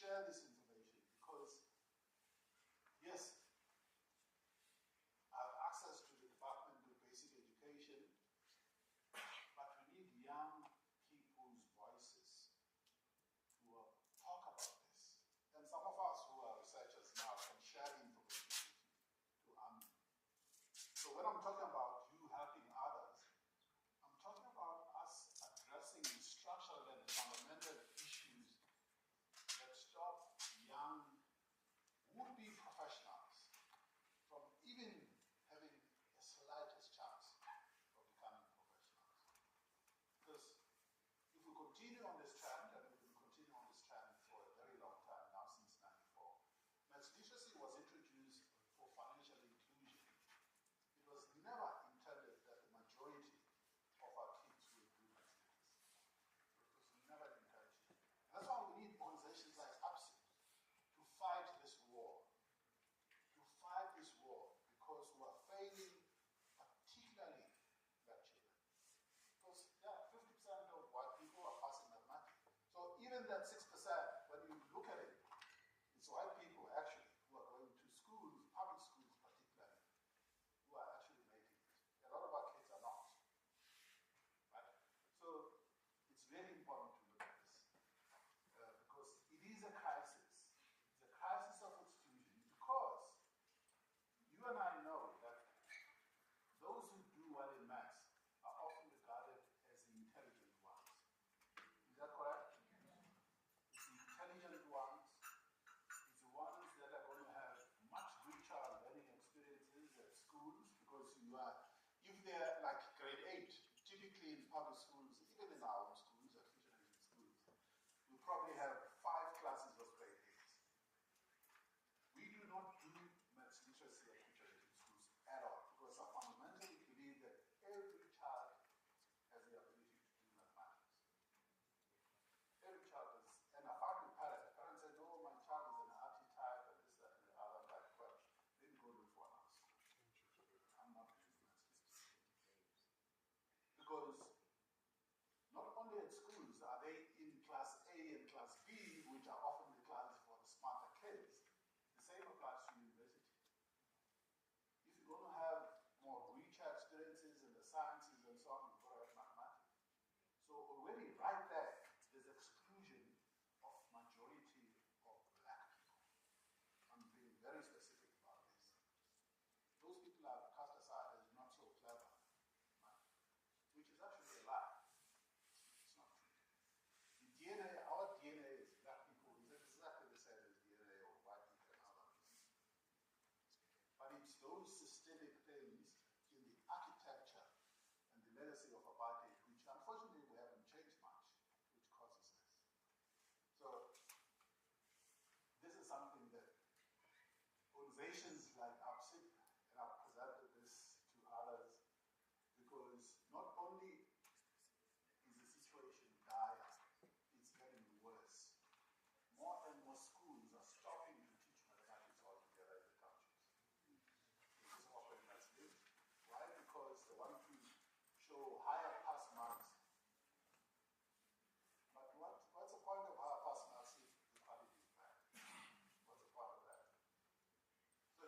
share this information because, yes, I have access to the Department of Basic Education, but we need young people's voices to talk about this. And some of us who are researchers now can share the information to AMI. So when I'm talking about you helping others, I'm talking about us addressing the structural and fundamental issues that stop young would-be professionals from even having the slightest chance of becoming professionals. Because if we continue on this trend, and we've been continuing on this trend for a very long time now, since '94, maths literacy was introduced for financial inclusion. It was never intended that the majority of our kids would do maths literacy. It was never intended. And that's why we need organizations like ABSIP to fight this war. To fight this war, because we are failing, particularly black children. Because 50% of white people are passing mathematics. So even that 6%, when you look at it, it's white people actually who are going to schools, public schools particularly, who are actually making it. A lot of our kids are not. Right? So it's very important to look at this. Because it is a crisis. It's a crisis of exclusion because you and I know that those who do well in maths are often regarded as the intelligent ones. Is that correct? It's the intelligent ones. It's the ones that are going to have much richer learning experiences at schools because if they're like grade 8, typically in public schools, even in our own schools, at teacher schools, we probably have 5 classes of grade 8. We do not do maths literacy at teacher schools at all because I fundamentally believe that every child has the ability to do mathematics. Every child is, and I find with parents. Parents say, no, my child is an arty type and this, that, and the other type. Well, then go look for another school. I'm not doing maths literacy. Because not only at schools are they in class A and class B, which are often the classes for the smarter kids, the same applies to university. If you're going to have more richer experiences in the sciences and so on, you've got to have mathematics. So already right there, there's exclusion of majority of black people. I'm being very specific about this. Those people are cast aside as not so clever, right? Which is actually a lie. It's not true. The DNA, our DNA is black people, is exactly the same as DNA of white people and other people. But it's those systemic things in the architecture and the legacy of apartheid, which unfortunately we haven't changed much, which causes this. So this is something that organizations like ABSIP, and I've presented this to others, because not only is the situation dire, it's getting worse. More and more schools are stopping to teach mathematics altogether in the countries. This is offering that's good. Why? Because they want to show higher pass marks. But what's the point of higher pass marks if the quality is bad? What's the point of that? So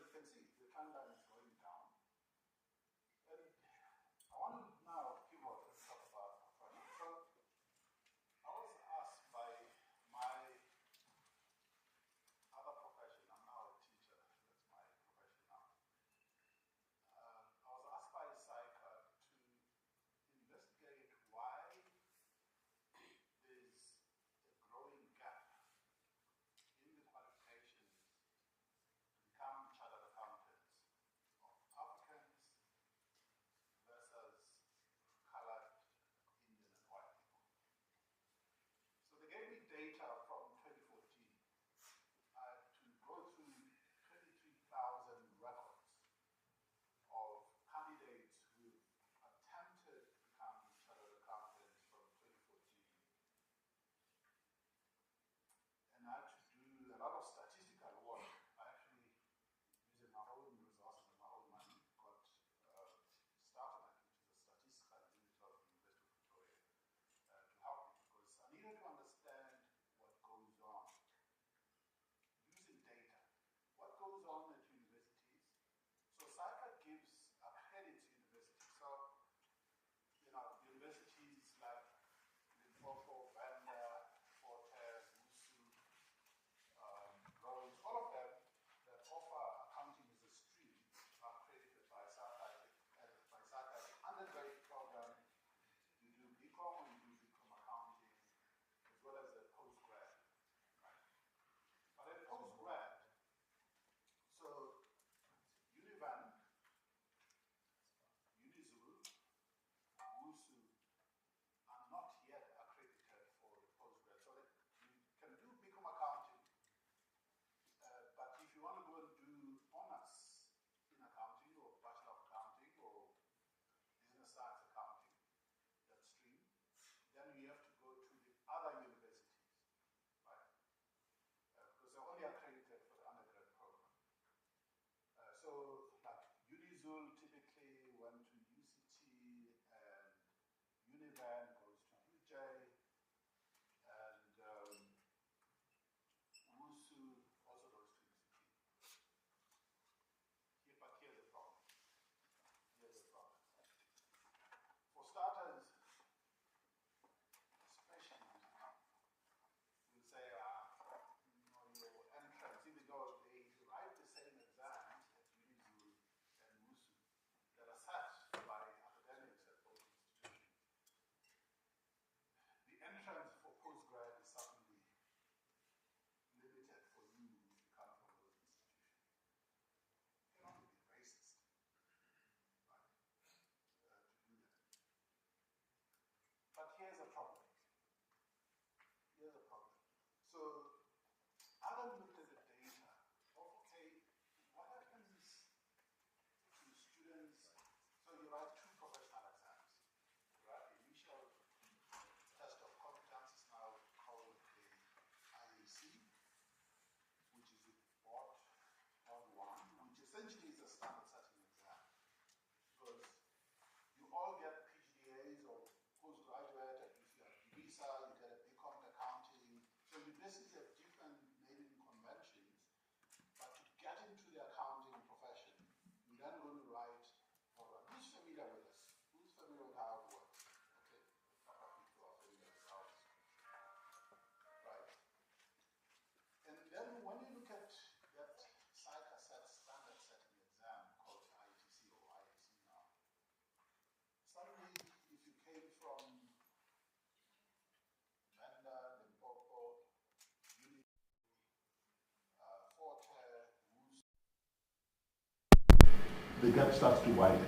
the gap starts to widen.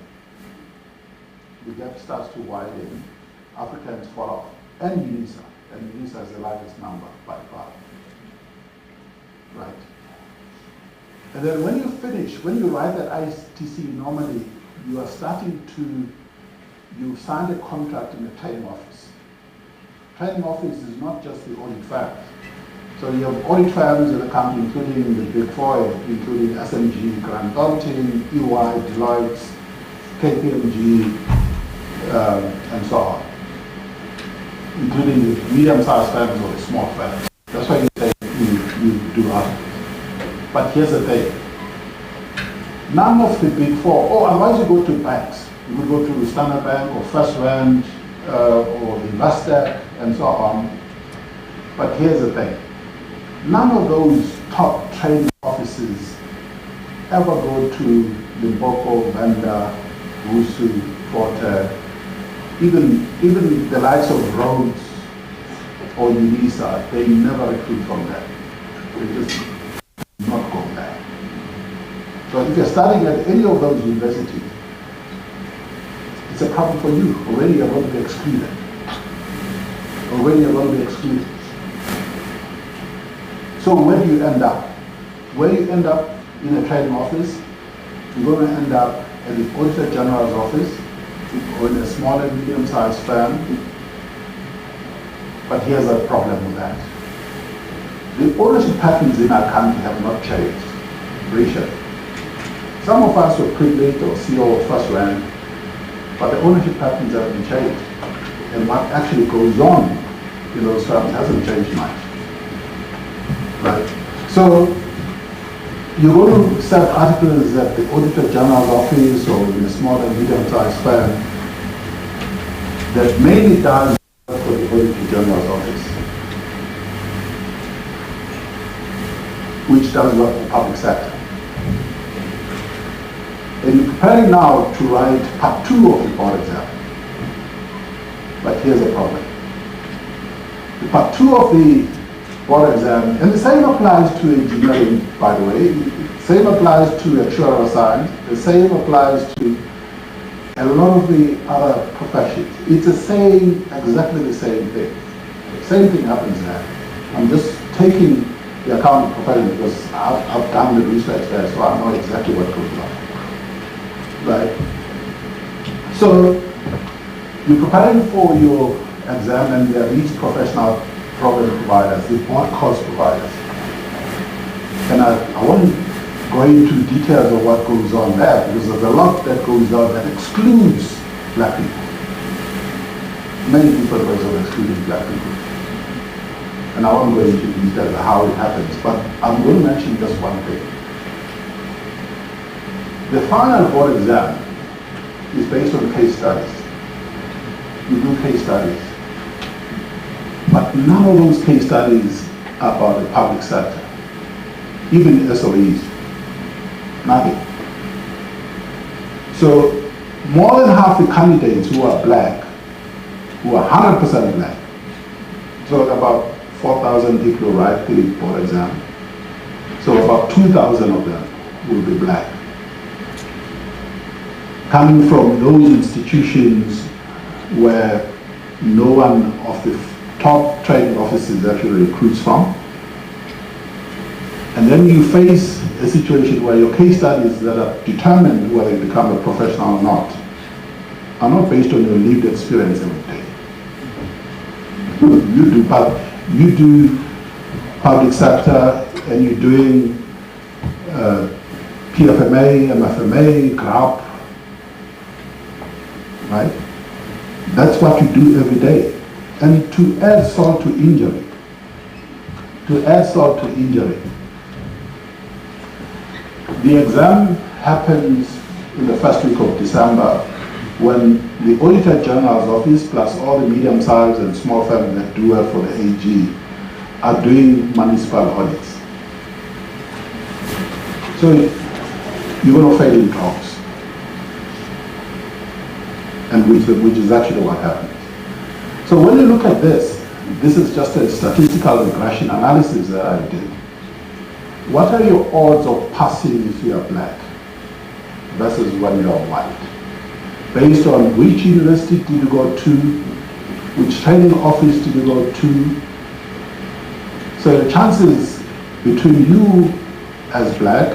The gap starts to widen, Africans fall off, and UNISA is the largest number by far, right? And then when you finish, when you write that ITC, normally you are starting to, you signed a contract in the training office. Training office is not just the audit firms. So you have audit firms in the country, including the Big Four, including SMG, Grant Thornton, EY, Deloitte, KPMG, and so on, including the medium-sized firms or the small firms. That's why you say you do articles. But here's the thing. None of the Big Four, or otherwise you go to banks. You would go to Standard Bank or First Rand or Investec and so on. But here's the thing. None of those top training offices ever go to Limpopo, Venda, Wusu, Forte, even the likes of Rhodes or UNISA, they never recruit from there. They just not go there. So if you're studying at any of those universities, it's a problem for you. Already you're going to be excluded. Already you're going to be excluded. So where do you end up? Where you end up in a training office, you're going to end up at the Auditor General's office or in a small and medium-sized firm. But here's a problem with that. The ownership patterns in our country have not changed. Richard. Some of us were privileged or CEO of First Rand, but the ownership patterns haven't changed. And what actually goes on in those firms hasn't changed much. Right? So you're going to set articles at the Auditor General's office or in a small and medium-sized firm that mainly does work for the Auditor General's office, which does work for public sector. And you're preparing now to write part 2 of the board exam. But here's the problem. The part 2 of the board exam, and the same applies to engineering, by the way, the same applies to actuarial science, the same applies to a lot of the other professions. It's the same, exactly the same thing. The same thing happens there. I'm just taking the accounting profession because I've done the research there, so I know exactly what goes on. Right? So you're preparing for your exam, and there are these professional program providers, the board course providers. And I won't go into details of what goes on there because there's a lot that goes on that excludes black people. Many people are also excluding black people. And I won't go into details of how it happens, but I'm going to mention just one thing. The final board exam is based on case studies. You do case studies. But none of those case studies are about the public sector. Even SOEs. Nothing. So more than half the candidates who are black, who are 100% black, so about 4,000 people write the board exam. So about 2,000 of them will be black. Coming from those institutions where no one of the top training officers actually recruits from. And then you face a situation where your case studies that are determined whether you become a professional or not are not based on your lived experience every day. You do public sector and you're doing PFMA, MFMA, GRAP, right? That's what you do every day. And to add salt to injury, the exam happens in the first week of December when the Auditor General's office plus all the medium-sized and small firms that do work for the AG are doing municipal audits. So you're going to fail in talks, and which is actually what happens. So when you look at this is just a statistical regression analysis that I did. What are your odds of passing if you are black versus when you are white. Based on which university did you go to, which training office did you go to. So the chances between you as black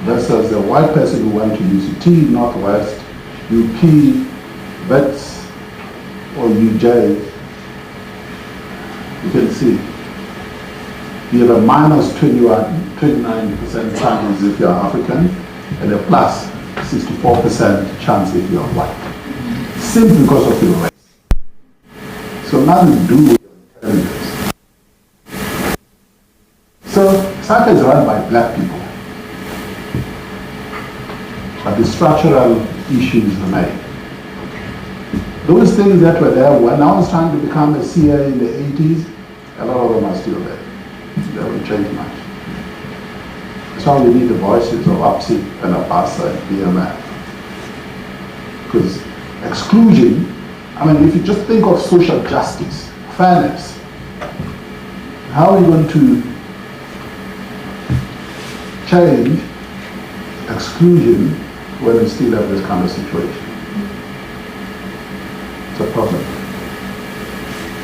versus a white person who went to UCT, Northwest, UP, VETS, or UJ, you can see you have a minus 29% chance if you're African, and a plus 64% chance if you're white, simply because of your race. So nothing to do with your intelligence. So SACA is run by black people, but the structural issues remain. Those things that were there when I was trying to become a CA in the 80s, a lot of them are still there. They haven't changed much. That's why we need the voices of ABSIP and ABSIP and BMF. Because exclusion, I mean, if you just think of social justice, fairness, how are we going to change exclusion when we still have this kind of situation? It's a problem.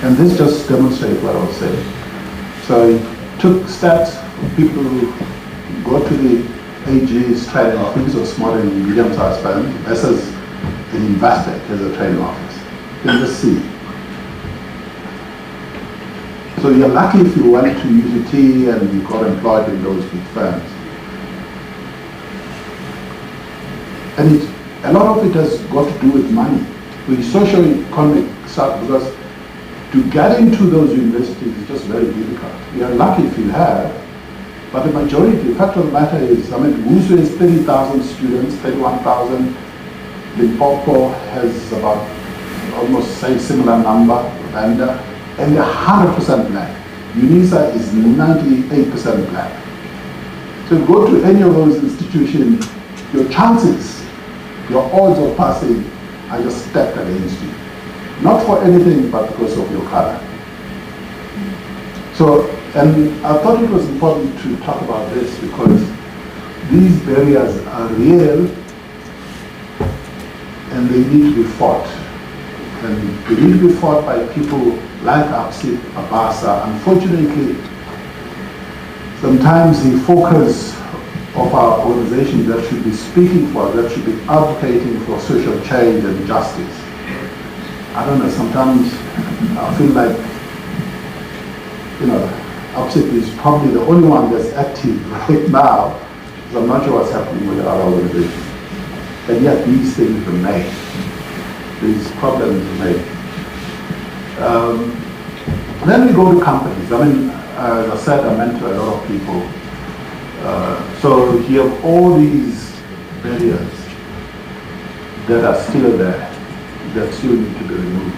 And this just demonstrates what I was saying. So I took stats of people who go to the AG's training office or small and medium-sized firms versus an investor as a training office. You can just see. So you're lucky if you went to UCT and you got employed in those big firms. And a lot of it has got to do with money, with socio-economic stuff, because to get into those universities is just very difficult. You're lucky if you have, but the majority, the fact of the matter is, I mean, Wusu is 30,000 students, 31,000. Limpopo has about almost same similar number, Rwanda, and they're 100% black. UNISA is 98% black. So go to any of those institutions, your chances, your odds of passing are just stacked against you. Not for anything, but because of your color. So, and I thought it was important to talk about this because these barriers are real and they need to be fought. And they need to be fought by people like ABSIP, ABASA. Unfortunately, sometimes the focus of our organizations that should be speaking for, that should be advocating for social change and justice. I don't know, sometimes I feel like, you know, ABSIP is probably the only one that's active right now, because I'm not sure what's happening with the other organizations. And yet these things remain. These problems remain. Then we go to companies. I mean, as I said, I mentor a lot of people. So you have all these barriers that are still there, that still need to be removed.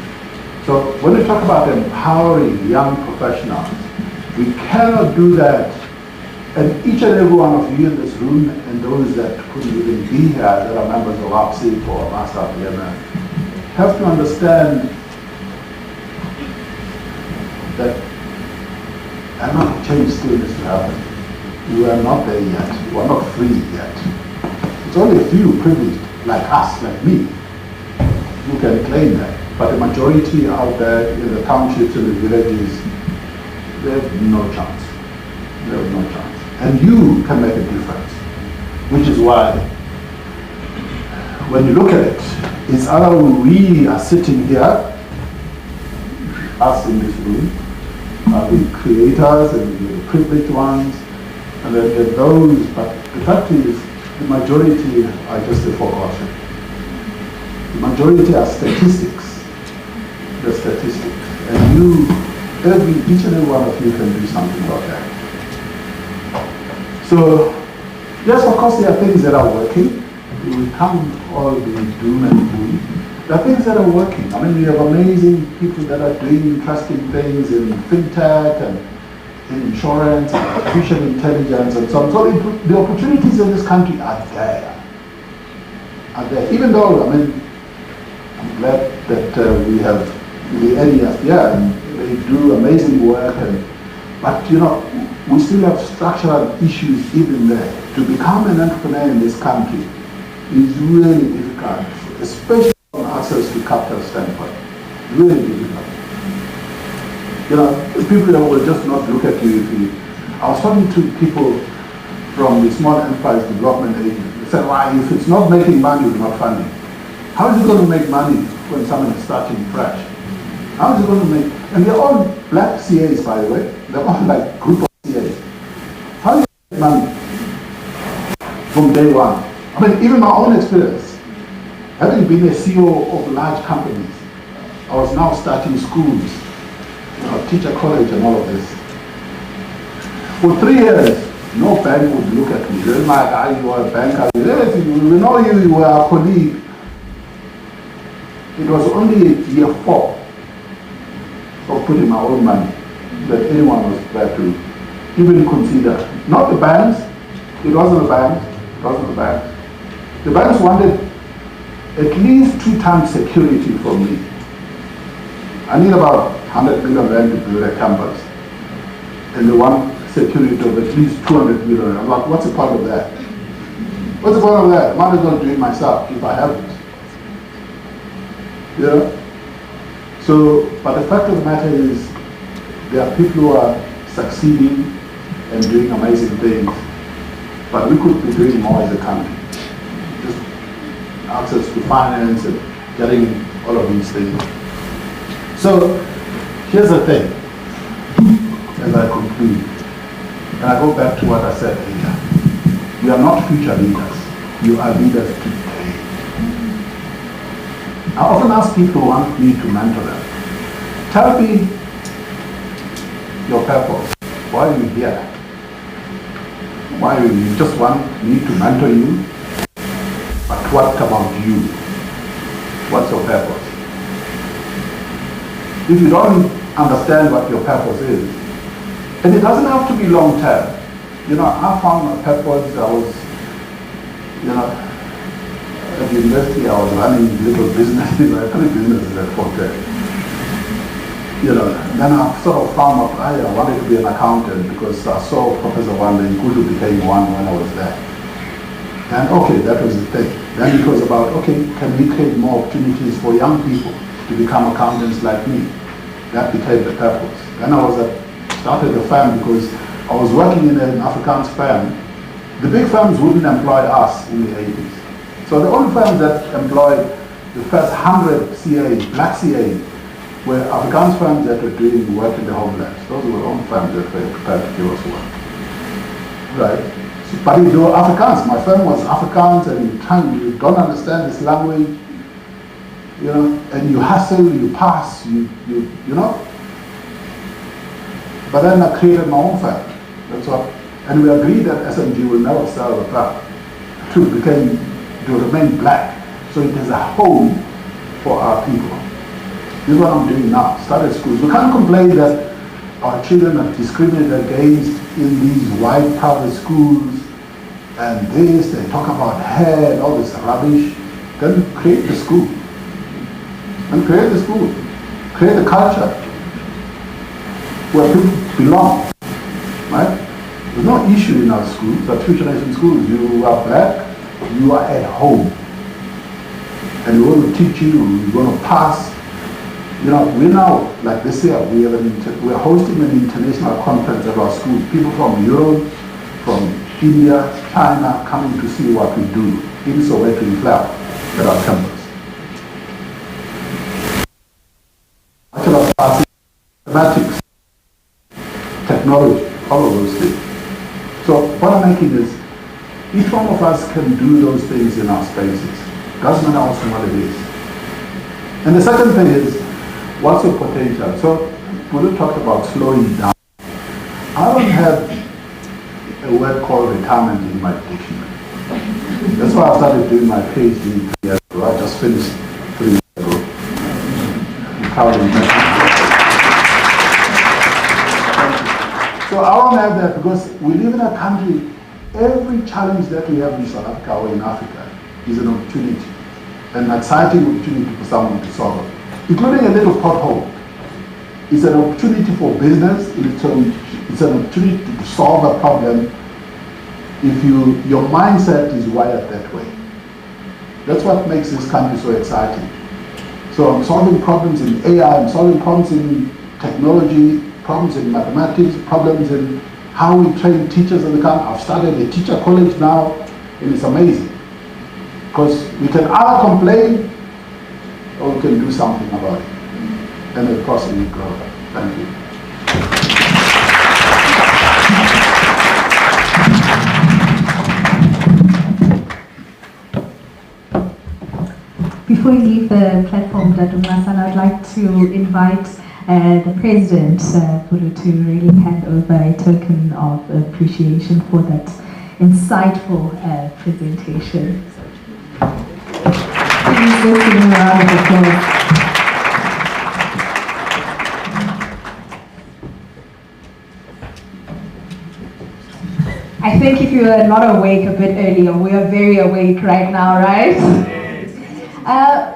So when we talk about empowering young professionals, we cannot do that. And each and every one of you in this room and those that couldn't even be here, that are members of ABSIP or Master BMF, have to understand that a lot of change still needs to happen. We are not there yet. We are not free yet. It's only a few privileged, like us, like me, who can claim that. But the majority out there in the townships and the villages, they have no chance. They have no chance. And you can make a difference. Which is why, when you look at it, it's either we are sitting here, us in this room, are the creators and the privileged ones, and then there are those, but the fact is, the majority are just a forgotten. The majority are statistics. The statistics. And each and every one of you can do something about that. So, yes, of course, there are things that are working. We can't all be doom and gloom. There are things that are working. I mean, we have amazing people that are doing interesting things in fintech and in insurance and artificial intelligence and so on. So the opportunities in this country are there. Even though, I mean, I'm glad that we have the areas there and they do amazing work, but you know, we still have structural issues even there. To become an entrepreneur in this country, is really difficult, especially from access to capital standpoint. Really difficult. You know, people that will just not look at you if you. I was talking to people from the Small Enterprise Development Agency. They said, why, if it's not making money, it's not funding. How is it going to make money when someone is starting fresh? How is it going to make, and they're all black CAs, by the way. They're all like group of CAs. How do you make money from day one? I mean, even my own experience, having been a CEO of large companies, I was now starting schools, you know, teacher college and all of this. For 3 years, no bank would look at me. They're like, you are a banker. Yes, we know you, you were a colleague. It was only year 4 of putting my own money that anyone was prepared to even consider. Not the banks, it wasn't the banks, it wasn't the banks. The banks wanted at least 2 times security from me. I need about 100 million rand to build a campus. And they want security of at least 200 million. I'm like, what's the point of that? What's the point of that? I might as well do it myself if I have it. Yeah? So, but the fact of the matter is, there are people who are succeeding and doing amazing things, but we could be doing more as a country. Just access to finance and getting all of these things. So, here's the thing, as I conclude, and I go back to what I said earlier. We are not future leaders. You are leaders today. I often ask people who want me to mentor them, tell me your purpose. Why are you here? Why you just want me to mentor you? But what about you? What's your purpose? If you don't understand what your purpose is, and it doesn't have to be long term. You know, I found my purpose, I was, you know, at the university I was running little businesses, 3 businesses at Forte. You know, then I sort of found out I wanted to be an accountant because I saw Professor Wanda and Kudu became one when I was there. And okay, that was the thing. Then it was about, okay, can we create more opportunities for young people to become accountants like me? That became the purpose. Then I started a firm because I was working in an Afrikaans firm. The big firms wouldn't employ us in the 80s. So the only firms that employed the first 100 CAs, black CAs, were Afrikaans firms that were doing work in the homelands. Those were the only firms that were prepared to give us work. Right? So, but if you were Afrikaans, my firm was Afrikaans, and you don't understand this language, you know, and you hustle, you pass, you know. But then I created my own firm. That's what, and we agreed that SMG will never sell the firm to remain black. So it is a home for our people. This is what I'm doing now. Started schools. We can't complain that our children are discriminated against in these white private schools and this, they talk about hair and all this rubbish. Then create the school. And create the school. Create a culture where people belong. Right? There's no issue in our schools, our future nation schools. You are black, you are at home. And we're going to teach you, we're going to pass. You know, we now, like this year, we're hosting an international conference at our schools. People from Europe, from India, China, coming to see what we do in Soweto, in Cloud, at our campus. Bachelor classes, mathematics, technology, all of those things. So what I'm making is, each one of us can do those things in our spaces. Doesn't matter also what it is. And the second thing is, what's your potential? So when we talked about slowing down, I don't have a word called retirement in my dictionary. That's why I started doing my PhD 3 years ago. I just finished 3 years ago. So I don't have that because we live in a country, every challenge that we have in South Africa or in Africa is an opportunity, an exciting opportunity for someone to solve it. Including a little pothole. It's an opportunity for business, it's an opportunity to solve a problem if your mindset is wired that way. That's what makes this country so exciting. So I'm solving problems in AI, I'm solving problems in technology, problems in mathematics, problems in how we train teachers in the country. I've started a teacher college now, and it's amazing. Because we can either complain or we can do something about it. And of course we grow. Thank you. Before you leave the platform, Dr. Masan, I'd like to invite the President, Pulu, to really hand over a token of appreciation for that insightful presentation. Please let's give him a round of applause. I think if you were not awake a bit earlier, we are very awake right now, right?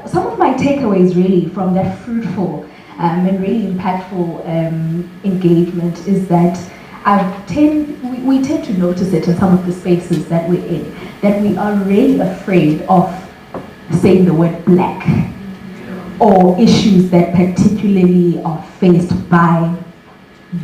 Some of my takeaways really from that fruitful and really impactful engagement is that we tend to notice it in some of the spaces that we're in, that we are really afraid of saying the word black or issues that particularly are faced by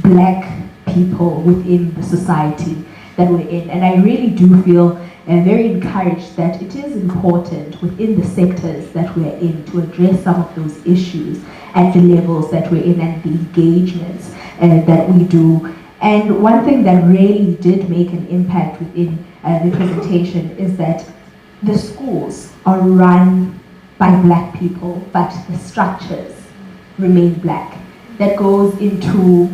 black people within the society that we're in. And I really do feel very encouraged that it is important within the sectors that we're in to address some of those issues at the levels that we're in and the engagements that we do. And one thing that really did make an impact within the presentation is that the schools are run by black people, but the structures remain black. That goes into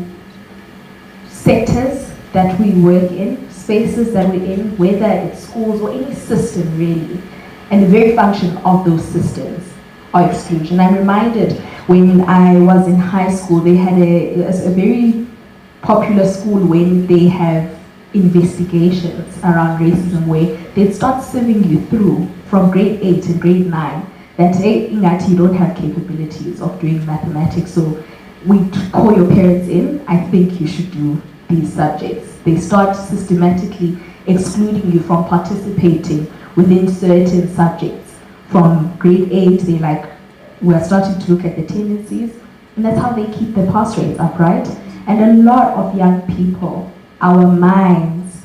sectors that we work in, spaces that we're in, whether it's schools or any system really. And the very function of those systems are exclusion. I'm reminded when I was in high school, they had a very popular school when they have investigations around racism where they'd start serving you through from grade 8 and grade 9 that, hey, Ingati, you don't have capabilities of doing mathematics, so we call your parents in, I think you should do these subjects. They start systematically excluding you from participating within certain subjects. From grade 8, they we're starting to look at the tendencies, and that's how they keep the pass rates up, right? And a lot of young people, our minds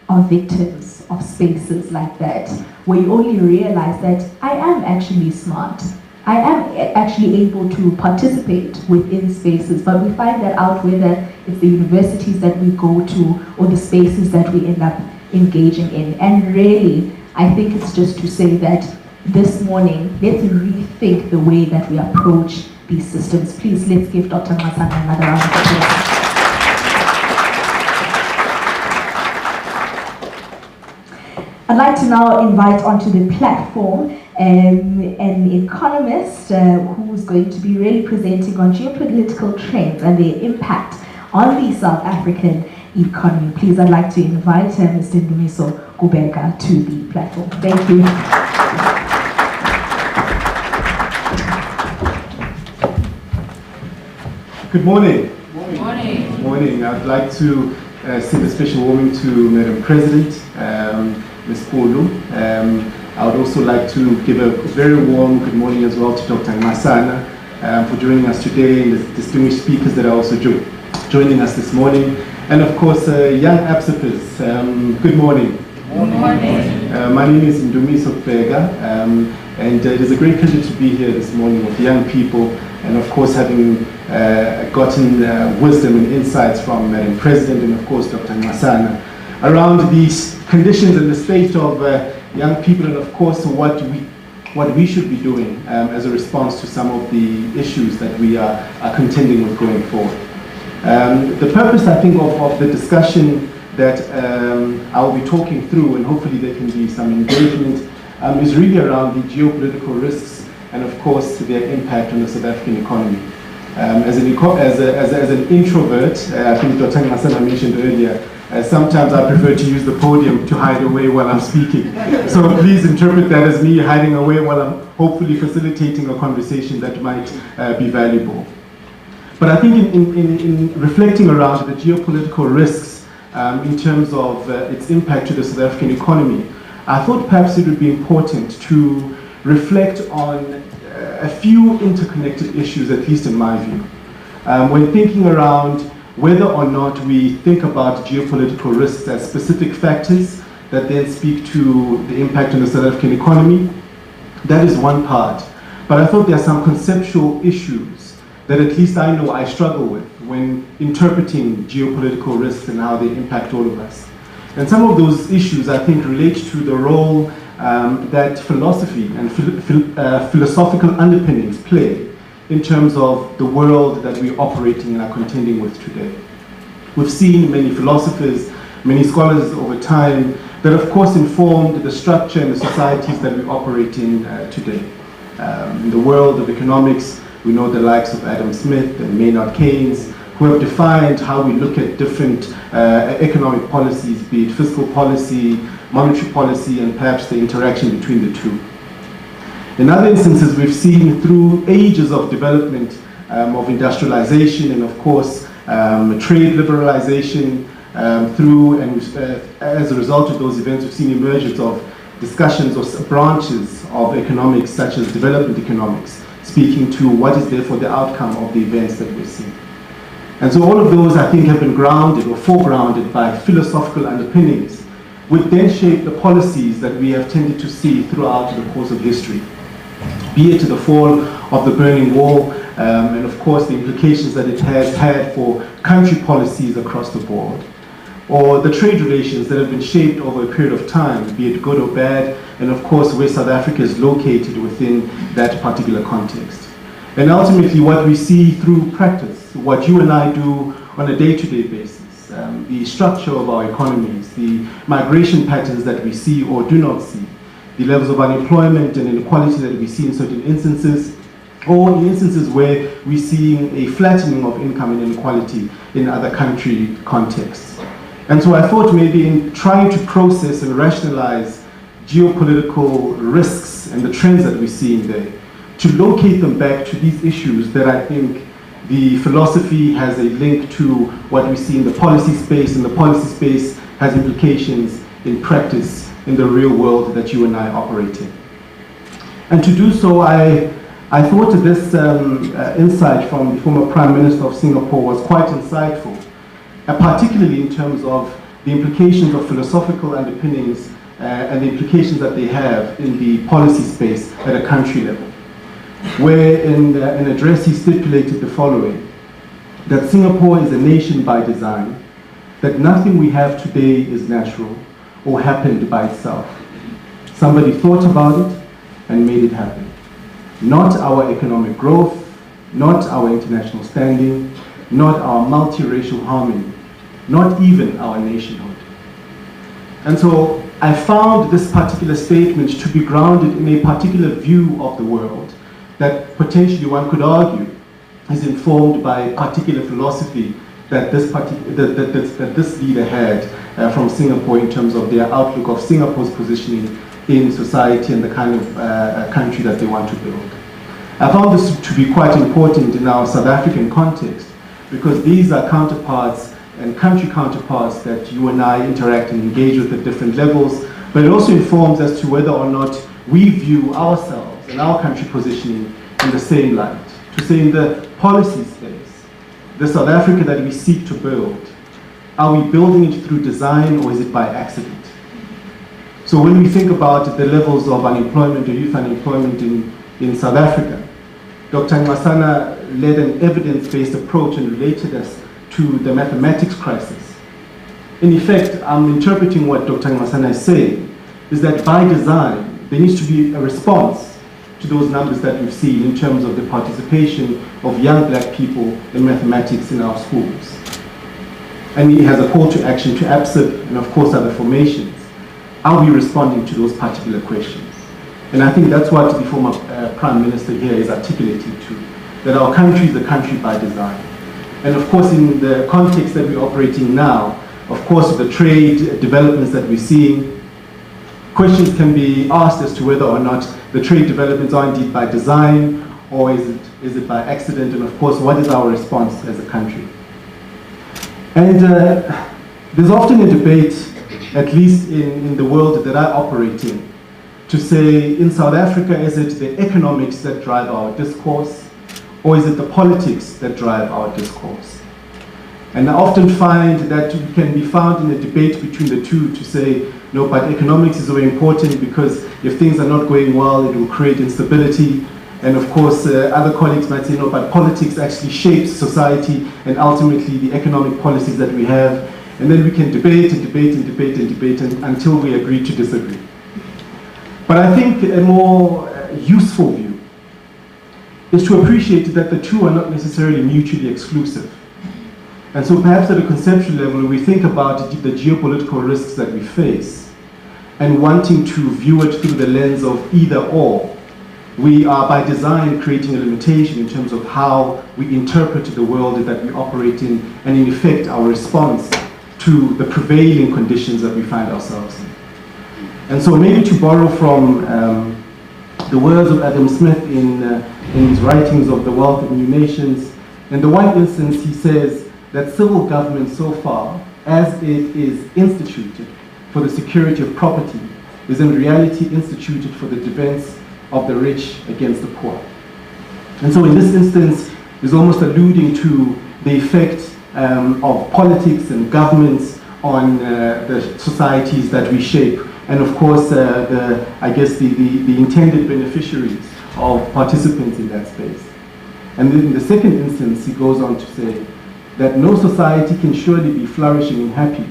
are victims of spaces like that, where you only realize that I am actually smart. I am actually able to participate within spaces, but we find that out whether it's the universities that we go to or the spaces that we end up engaging in. And really, I think it's just to say that this morning, let's rethink the way that we approach these systems. Please, let's give Dr. Masan another round of applause. I'd like to now invite onto the platform an economist who's going to be really presenting on geopolitical trends and their impact on the South African economy. Please, I'd like to invite Mr. Ndumiso Gubeka to the platform. Thank you. Good morning. Good morning. Good morning. I'd like to send a special warning to Madam President, Ms. Pulu. I would also like to give a very warm good morning as well to Dr. Masana for joining us today, and the distinguished speakers that are also joining us this morning. And of course, young ABSIPers, good morning. Good morning. My name is Ndumiso Gubeka, and it is a great pleasure to be here this morning with young people, and of course having gotten wisdom and insights from Madam President and of course Dr. Masana around these conditions and the state of young people, and of course what we should be doing as a response to some of the issues that we are contending with going forward. The purpose, I think, of the discussion that I will be talking through, and hopefully there can be some engagement, is really around the geopolitical risks and of course their impact on the South African economy. As an introvert, I think Dr. Masana mentioned earlier, sometimes I prefer to use the podium to hide away while I'm speaking. So please interpret that as me hiding away while I'm hopefully facilitating a conversation that might be valuable. But I think in reflecting around the geopolitical risks in terms of its impact to the South African economy, I thought perhaps it would be important to reflect on a few interconnected issues, at least in my view. When thinking around whether or not we think about geopolitical risks as specific factors that then speak to the impact on the South African economy, that is one part. But I thought there are some conceptual issues that at least I know I struggle with when interpreting geopolitical risks and how they impact all of us. And some of those issues, I think, relate to the role that philosophy and philosophical underpinnings play in terms of the world that we're operating and are contending with today. We've seen many philosophers, many scholars over time that of course informed the structure and the societies that we operate in today. In the world of economics, we know the likes of Adam Smith and Maynard Keynes, who have defined how we look at different economic policies, be it fiscal policy, monetary policy, and perhaps the interaction between the two. In other instances, we've seen through ages of development of industrialization and of course trade liberalization through and as a result of those events, we've seen emergence of discussions or branches of economics such as development economics, speaking to what is therefore the outcome of the events that we're seeing. And so all of those, I think, have been grounded or foregrounded by philosophical underpinnings, which then shape the policies that we have tended to see throughout the course of history, be it the fall of the Berlin Wall, and of course the implications that it has had for country policies across the board, or the trade relations that have been shaped over a period of time, be it good or bad, and of course where South Africa is located within that particular context. And ultimately what we see through practice, what you and I do on a day-to-day basis, the structure of our economies, the migration patterns that we see or do not see, the levels of unemployment and inequality that we see in certain instances, or in instances where we're seeing a flattening of income and inequality in other country contexts. And so I thought maybe in trying to process and rationalize geopolitical risks and the trends that we're seeing there, to locate them back to these issues that I think the philosophy has a link to what we see in the policy space, and the policy space has implications in practice in the real world that you and I operate in. And to do so, I thought this insight from the former Prime Minister of Singapore was quite insightful, particularly in terms of the implications of philosophical underpinnings and the implications that they have in the policy space at a country level, where in an address he stipulated the following: that Singapore is a nation by design, that nothing we have today is natural or happened by itself. Somebody thought about it and made it happen. Not our economic growth, not our international standing, not our multiracial harmony, not even our nationhood. And so I found this particular statement to be grounded in a particular view of the world that potentially one could argue is informed by a particular philosophy that this leader had from Singapore in terms of their outlook of Singapore's positioning in society and the kind of country that they want to build. I found this to be quite important in our South African context, because these are counterparts and country counterparts that you and I interact and engage with at different levels, but it also informs as to whether or not we view ourselves and our country positioning in the same light. To say in the policy space, the South Africa that we seek to build, are we building it through design or is it by accident? So when we think about the levels of unemployment or youth unemployment in South Africa, Dr. Nxasana led an evidence-based approach and related us to the mathematics crisis. In effect, I'm interpreting what Dr. Nxasana is saying, is that by design, there needs to be a response to those numbers that we've seen in terms of the participation of young black people in mathematics in our schools. And he has a call to action to ABSIP and of course other formations. Are we responding to those particular questions? And I think that's what the former Prime Minister here is articulating to, that our country is a country by design. And of course in the context that we're operating now, of course with the trade developments that we're seeing, questions can be asked as to whether or not the trade developments are indeed by design or is it by accident, and of course what is our response as a country. And there's often a debate at least in the world that I operate in, to say in South Africa, is it the economics that drive our discourse, or is it the politics that drive our discourse? And I often find that we can be found in a debate between the two to say, no, but economics is very important because if things are not going well, it will create instability. And of course, other colleagues might say, no, but politics actually shapes society and ultimately the economic policies that we have. And then we can debate and debate and debate and debate until we agree to disagree. But I think a more useful view is to appreciate that the two are not necessarily mutually exclusive. And so perhaps at a conceptual level, we think about the geopolitical risks that we face and wanting to view it through the lens of either or. We are by design creating a limitation in terms of how we interpret the world that we operate in and in effect our response to the prevailing conditions that we find ourselves in. And so maybe to borrow from the words of Adam Smith in his writings of The Wealth of New Nations, in the one instance he says that civil government so far as it is instituted for the security of property is in reality instituted for the defense of the rich against the poor. And so in this instance is almost alluding to the effect of politics and governments on the societies that we shape, and of course I guess the intended beneficiaries of participants in that space. And then in the second instance he goes on to say that no society can surely be flourishing and happy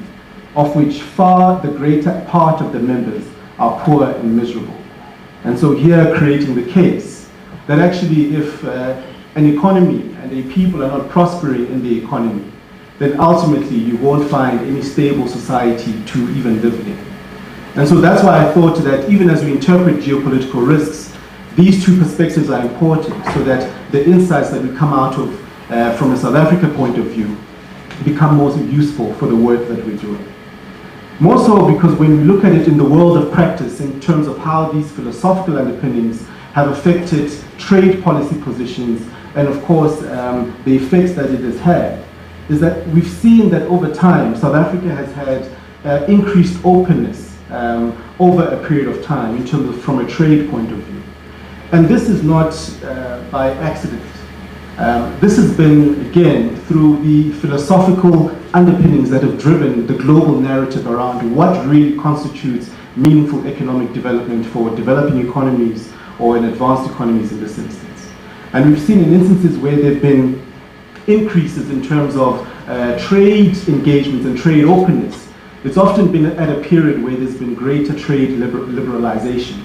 of which far the greater part of the members are poor and miserable. And so here creating the case that actually if an economy and a people are not prospering in the economy, then ultimately you won't find any stable society to even live in. And so that's why I thought that even as we interpret geopolitical risks, these two perspectives are important so that the insights that we come out of from a South Africa point of view become more useful for the work that we're doing. More so because when we look at it in the world of practice in terms of how these philosophical underpinnings have affected trade policy positions and of course the effects that it has had, is that we've seen that over time South Africa has had increased openness over a period of time in terms of from a trade point of view. And this is not by accident. This has been, again, through the philosophical underpinnings that have driven the global narrative around what really constitutes meaningful economic development for developing economies or in advanced economies in this instance. And we've seen in instances where there have been increases in terms of trade engagements and trade openness. It's often been at a period where there's been greater trade liberalization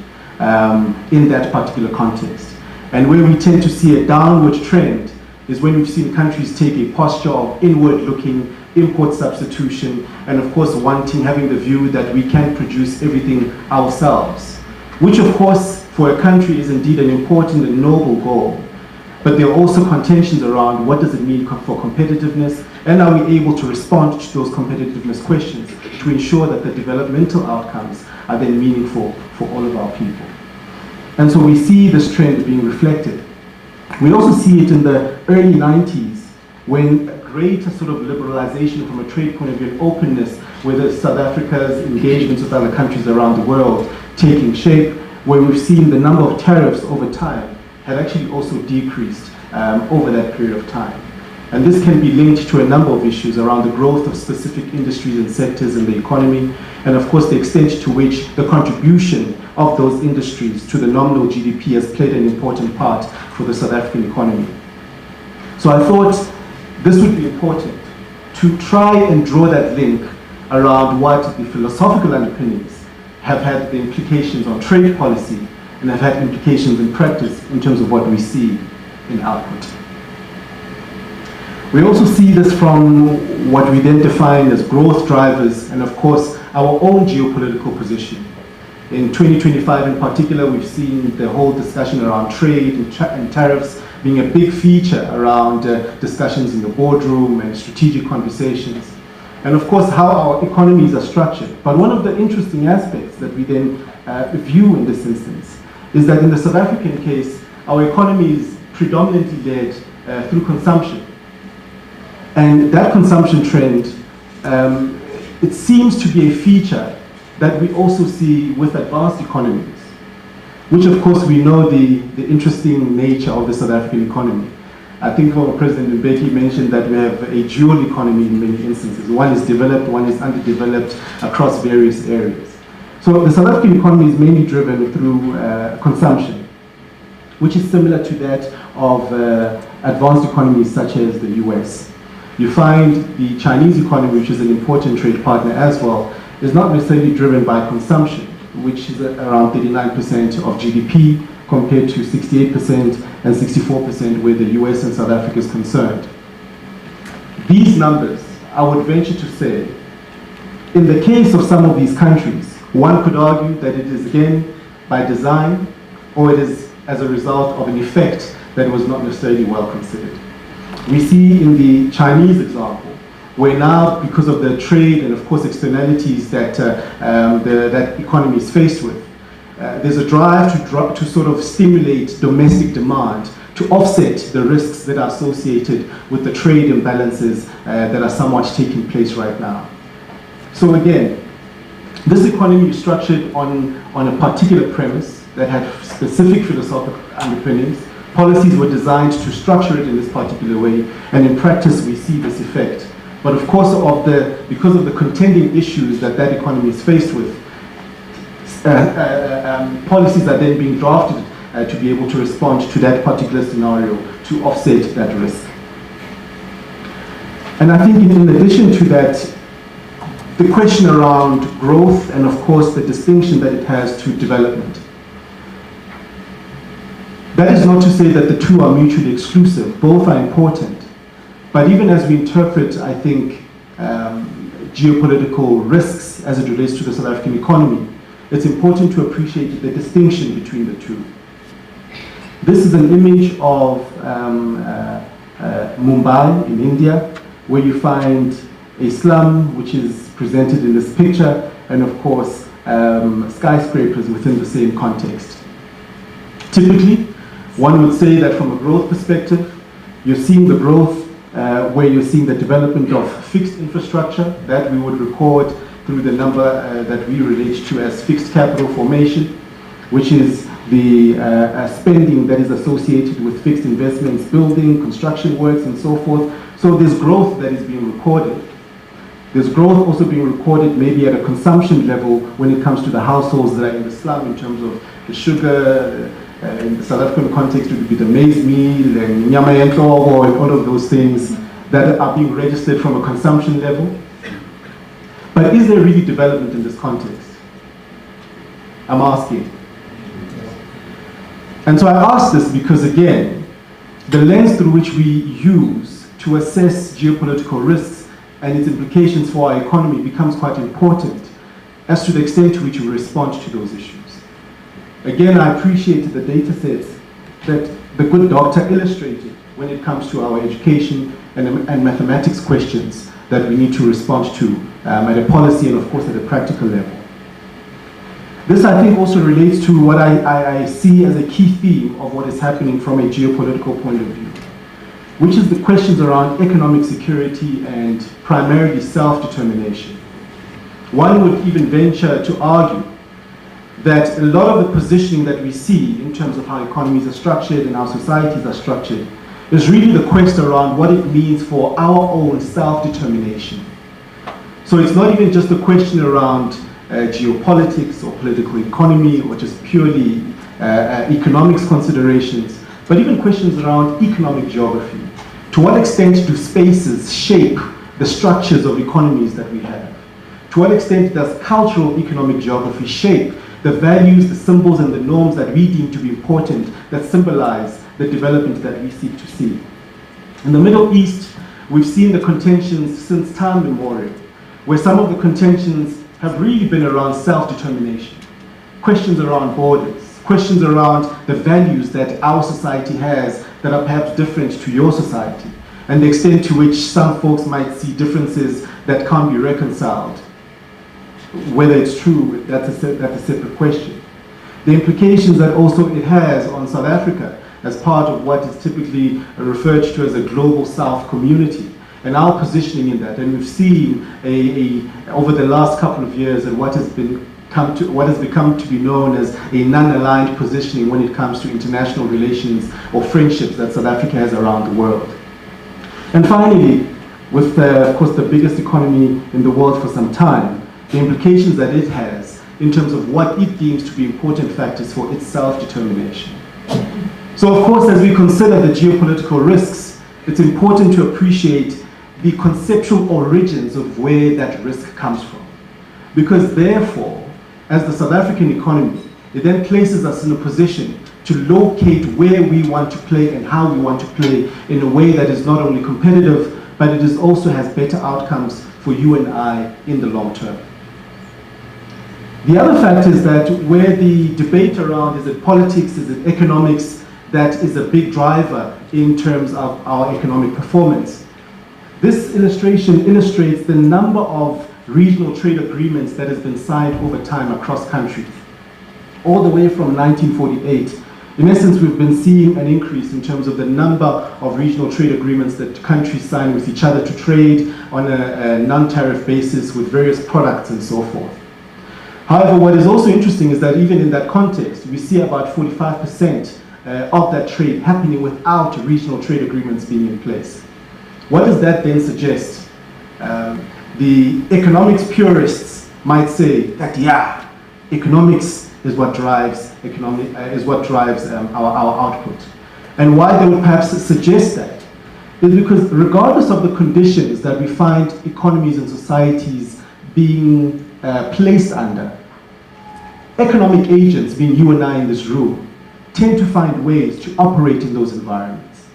in that particular context. And where we tend to see a downward trend is when we've seen countries take a posture of inward-looking import substitution and of course having the view that we can produce everything ourselves, which of course for a country is indeed an important and noble goal. But there are also contentions around what does it mean for competitiveness, and are we able to respond to those competitiveness questions to ensure that the developmental outcomes are then meaningful for all of our people. And so we see this trend being reflected. We also see it in the early 90s when a greater sort of liberalization from a trade point of view, openness with South Africa's engagements with other countries around the world taking shape, where we've seen the number of tariffs over time had actually also decreased over that period of time. And this can be linked to a number of issues around the growth of specific industries and sectors in the economy, and of course the extent to which the contribution of those industries to the nominal GDP has played an important part for the South African economy. So I thought this would be important to try and draw that link around what the philosophical underpinnings have had the implications on trade policy and have had implications in practice in terms of what we see in output. We also see this from what we then define as growth drivers and of course our own geopolitical position. In 2025 in particular, we've seen the whole discussion around trade and tariffs being a big feature around discussions in the boardroom and strategic conversations. And of course how our economies are structured. But one of the interesting aspects that we then view in this instance is that in the South African case, our economy is predominantly led through consumption. And that consumption trend it seems to be a feature that we also see with advanced economies, which of course we know the interesting nature of the South African economy. I think former President Mbeki mentioned that we have a dual economy in many instances. One is developed, one is underdeveloped across various areas. So the South African economy is mainly driven through consumption, which is similar to that of advanced economies such as the US. You find the Chinese economy, which is an important trade partner as well, is not necessarily driven by consumption, which is around 39% of GDP compared to 68% and 64% where the US and South Africa is concerned. These numbers, I would venture to say, in the case of some of these countries, one could argue that it is again by design or it is as a result of an effect that was not necessarily well considered. We see in the Chinese example, where now, because of the trade and of course externalities that that economy is faced with, there's a drive to sort of stimulate domestic demand to offset the risks that are associated with the trade imbalances that are somewhat taking place right now. So again, this economy is structured on a particular premise that had specific philosophical underpinnings. Policies were designed to structure it in this particular way, and in practice we see this effect. But of course, because of the contending issues that economy is faced with, policies are then being drafted to be able to respond to that particular scenario to offset that risk. And I think in addition to that, the question around growth and of course the distinction that it has to development. That is not to say that the two are mutually exclusive, both are important. But even as we interpret, I think, geopolitical risks as it relates to the South African economy, it's important to appreciate the distinction between the two. This is an image of Mumbai in India, where you find a slum which is presented in this picture, and of course, skyscrapers within the same context. Typically, one would say that from a growth perspective, you're seeing the growth where you're seeing the development of fixed infrastructure that we would record through the number that we relate to as fixed capital formation, which is the spending that is associated with fixed investments, building, construction works, and so forth. So there's growth that is being recorded. There's growth also being recorded maybe at a consumption level when it comes to the households that are in the slum in terms of the sugar. In the South African context, it would be the maize meal and nyama yenhloko and all of those things that are being registered from a consumption level. But is there really development in this context? I'm asking. And so I ask this because, again, the lens through which we use to assess geopolitical risks and its implications for our economy becomes quite important as to the extent to which we respond to those issues. Again, I appreciate the data sets that the good doctor illustrated when it comes to our education and mathematics questions that we need to respond to at a policy and of course at a practical level. This I think also relates to what I see as a key theme of what is happening from a geopolitical point of view, which is the questions around economic security and primarily self-determination. One would even venture to argue that a lot of the positioning that we see in terms of how economies are structured and how societies are structured is really the quest around what it means for our own self-determination. So it's not even just a question around geopolitics or political economy or just purely economics considerations, but even questions around economic geography. To what extent do spaces shape the structures of economies that we have? To what extent does cultural economic geography shape the values, the symbols, and the norms that we deem to be important that symbolize the development that we seek to see? In the Middle East, we've seen the contentions since time immemorial, where some of the contentions have really been around self-determination, questions around borders, questions around the values that our society has that are perhaps different to your society, and the extent to which some folks might see differences that can't be reconciled. Whether it's true, that's a separate question. The implications that also it has on South Africa as part of what is typically referred to as a global South community, and our positioning in that. And we've seen over the last couple of years and what has become to be known as a non-aligned positioning when it comes to international relations or friendships that South Africa has around the world. And finally, with of course the biggest economy in the world for some time, the implications that it has in terms of what it deems to be important factors for its self-determination. So of course, as we consider the geopolitical risks, it's important to appreciate the conceptual origins of where that risk comes from. Because therefore, as the South African economy, it then places us in a position to locate where we want to play and how we want to play in a way that is not only competitive, but it also has better outcomes for you and I in the long term. The other fact is that where the debate around is it politics, is it economics, that is a big driver in terms of our economic performance. This illustration illustrates the number of regional trade agreements that has been signed over time across countries. All the way from 1948, in essence, we've been seeing an increase in terms of the number of regional trade agreements that countries sign with each other to trade on a non-tariff basis with various products and so forth. However, what is also interesting is that even in that context, we see about 45% of that trade happening without regional trade agreements being in place. What does that then suggest? The economics purists might say that, yeah, economics is what drives our output. And why they would perhaps suggest that is because regardless of the conditions that we find economies and societies being placed under, economic agents, being you and I in this room, tend to find ways to operate in those environments,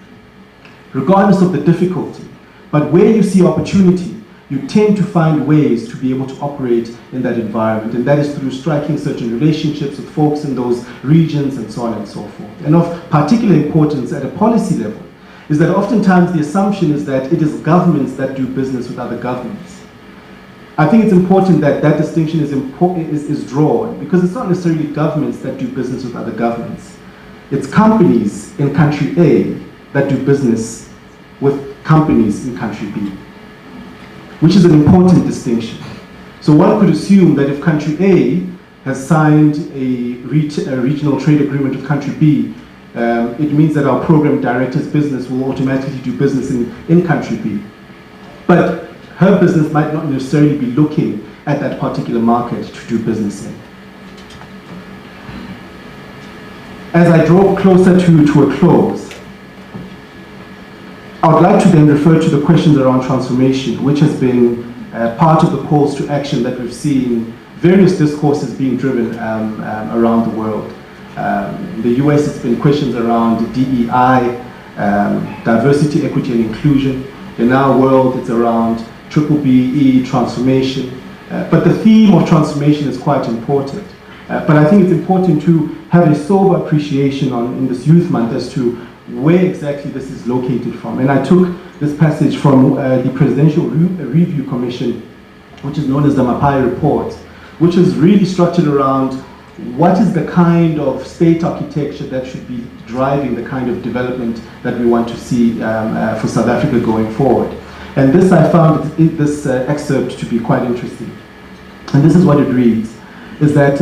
regardless of the difficulty. But where you see opportunity, you tend to find ways to be able to operate in that environment, and that is through striking certain relationships with folks in those regions and so on and so forth. And of particular importance at a policy level is that oftentimes the assumption is that it is governments that do business with other governments. I think it's important that that distinction is drawn, because it's not necessarily governments that do business with other governments. It's companies in country A that do business with companies in country B, which is an important distinction. So one could assume that if country A has signed a regional trade agreement with country B, it means that our program director's business will automatically do business in country B. But her business might not necessarily be looking at that particular market to do business in. As I draw closer to a close, I would like to then refer to the questions around transformation, which has been part of the calls to action that we've seen various discourses being driven around the world. In the US, it's been questions around DEI, diversity, equity, and inclusion. In our world, it's around BBBE, transformation. But the theme of transformation is quite important. But I think it's important to have a sober appreciation in this Youth Month as to where exactly this is located from. And I took this passage from the Presidential Review Commission, which is known as the Mapai Report, which is really structured around what is the kind of state architecture that should be driving the kind of development that we want to see for South Africa going forward. And this, I found this excerpt to be quite interesting. And this is what it reads, is that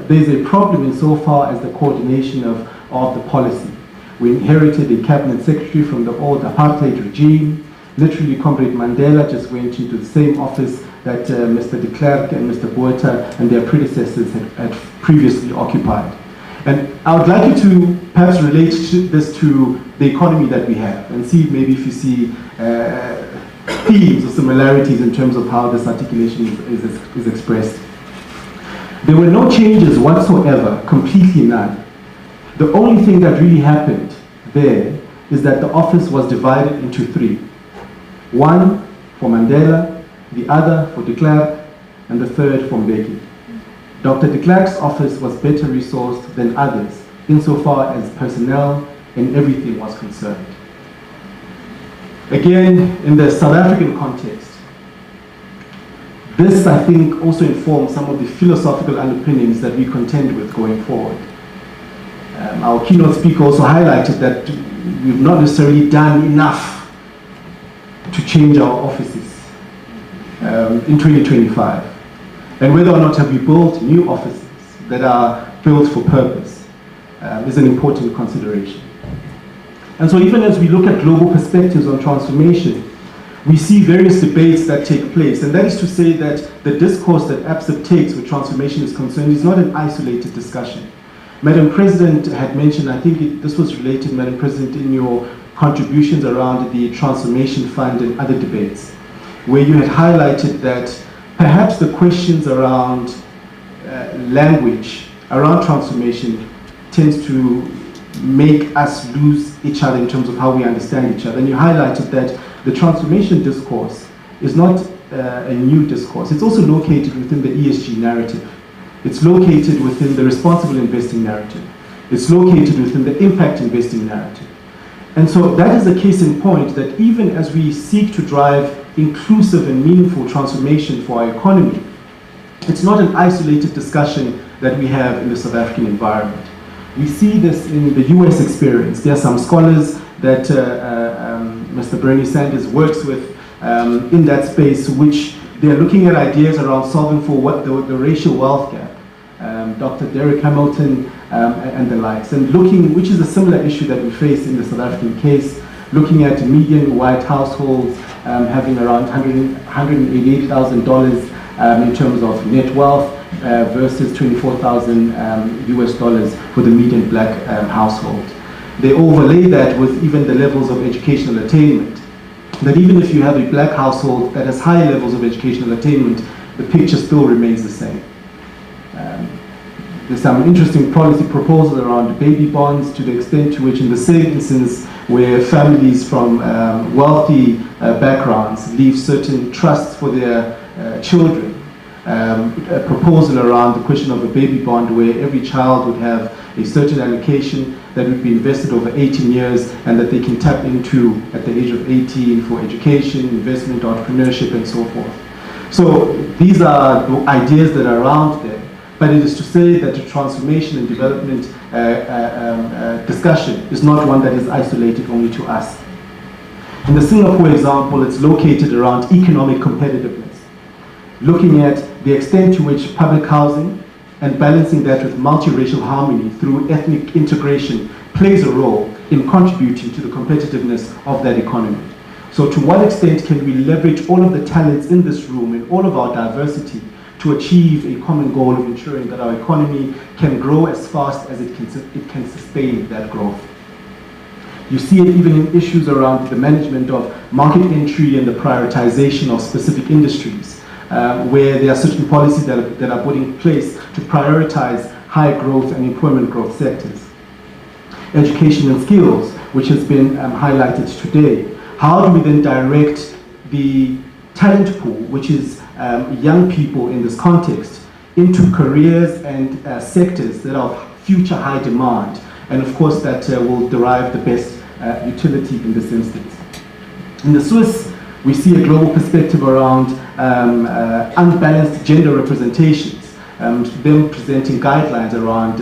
there's a problem insofar as the coordination of the policy. We inherited a cabinet secretary from the old apartheid regime. Literally, Comrade Mandela just went into the same office that Mr. de Klerk and Mr. Botha and their predecessors had previously occupied. And I would like you to perhaps relate this to the economy that we have and see maybe if you see themes or similarities in terms of how this articulation is expressed. There were no changes whatsoever, completely none. The only thing that really happened there is that the office was divided into three. One for Mandela, the other for de Klerk, and the third for Mbeki. Dr. de Klerk's office was better resourced than others, insofar as personnel and everything was concerned. Again, in the South African context, this, I think, also informs some of the philosophical underpinnings that we contend with going forward. Our keynote speaker also highlighted that we've not necessarily done enough to change our offices in 2025? And whether or not have we built new offices that are built for purpose is an important consideration. And so even as we look at global perspectives on transformation, we see various debates that take place, and that is to say that the discourse that ABSIP takes where transformation is concerned is not an isolated discussion. Madam President had mentioned, I think this was related, Madam President, in your contributions around the Transformation Fund and other debates, where you had highlighted that perhaps the questions around language, around transformation, tends to make us lose each other in terms of how we understand each other. And you highlighted that the transformation discourse is not a new discourse. It's also located within the ESG narrative. It's located within the responsible investing narrative. It's located within the impact investing narrative. And so that is a case in point that even as we seek to drive inclusive and meaningful transformation for our economy, it's not an isolated discussion that we have in the South African environment. We see this in the US experience. There are some scholars that Mr. Bernie Sanders works with in that space, which they're looking at ideas around solving for what the racial wealth gap. Dr. Derek Hamilton and the likes, and looking, which is a similar issue that we face in the South African case, looking at median white households having around $188,000 in terms of net wealth versus $24,000 US dollars for the median black household. They overlay that with even the levels of educational attainment. That even if you have a black household that has high levels of educational attainment, the picture still remains the same. There's some interesting policy proposals around baby bonds, to the extent to which in the same instance where families from wealthy backgrounds leave certain trusts for their children, a proposal around the question of a baby bond where every child would have a certain allocation that would be invested over 18 years and that they can tap into at the age of 18 for education, investment, entrepreneurship, and so forth. So these are the ideas that are around there. But it is to say that the transformation and development discussion is not one that is isolated only to us. In the Singapore example, it's located around economic competitiveness, looking at the extent to which public housing and balancing that with multiracial harmony through ethnic integration plays a role in contributing to the competitiveness of that economy. So to what extent can we leverage all of the talents in this room and all of our diversity to achieve a common goal of ensuring that our economy can grow as fast as it can sustain that growth. You see it even in issues around the management of market entry and the prioritization of specific industries, where there are certain policies that are put in place to prioritize high growth and employment growth sectors. Education and skills, which has been highlighted today. How do we then direct the talent pool, which is young people in this context, into careers and sectors that are of future high demand, and of course that will derive the best utility in this instance. In the Swiss, we see a global perspective around unbalanced gender representations, them presenting guidelines around